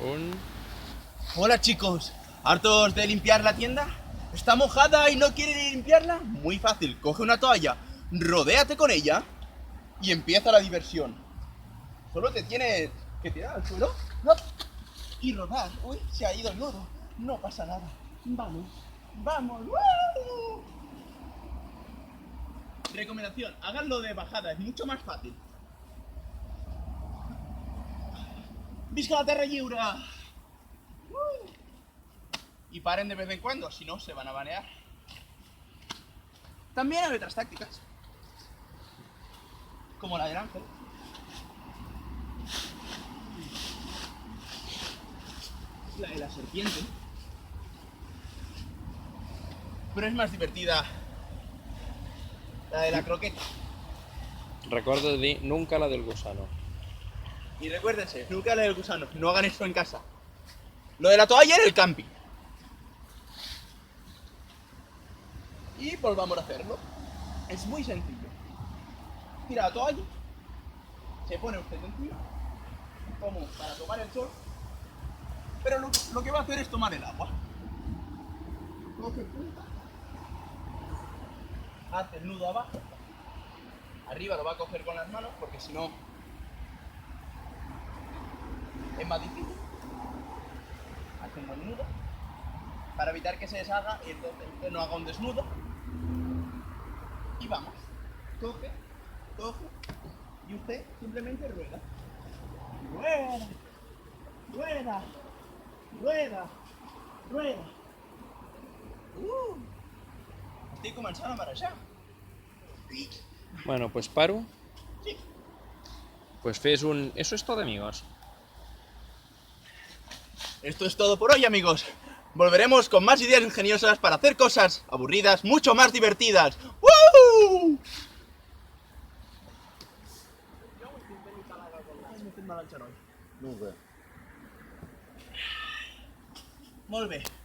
Un... Hola chicos, ¿hartos de limpiar la tienda? ¿Está mojada y no quiere limpiarla? Muy fácil, coge una toalla, rodéate con ella y empieza la diversión. Solo te tienes que tirar al suelo ¡hop! Y rodar. Uy, se ha ido el lodo. No pasa nada. Vamos, vamos. ¡Woo! Recomendación, háganlo de bajada, es mucho más fácil. ¡Visca la terra lliure! Y paren de vez en cuando, si no se van a banear. También hay otras tácticas, como la del ángel. La de la serpiente. Pero es más divertida la de la croqueta. Recuerdo de dir nunca la del gusano. Y recuérdense, nunca la del gusano, no hagan eso en casa. Lo de la toalla en el camping. Y volvamos a hacerlo. Es muy sencillo. Tira la toalla, se pone usted encima, como para tomar el sol, pero lo que va a hacer es tomar el agua. Coge punta, hace el nudo abajo, arriba lo va a coger con las manos porque si no es más difícil. Hace un buen nudo para evitar que se deshaga y entonces usted no haga un desnudo. Y vamos, coge, coge y usted simplemente rueda. Rueda, rueda, rueda, rueda. Estic començant a marejar. Bueno, pues paro. Sí. Pues fes un... Eso es todo, amigos. Esto es todo por hoy, amigos. Volveremos con más ideas ingeniosas para hacer cosas aburridas mucho más divertidas. ¡Woo! Molt bé.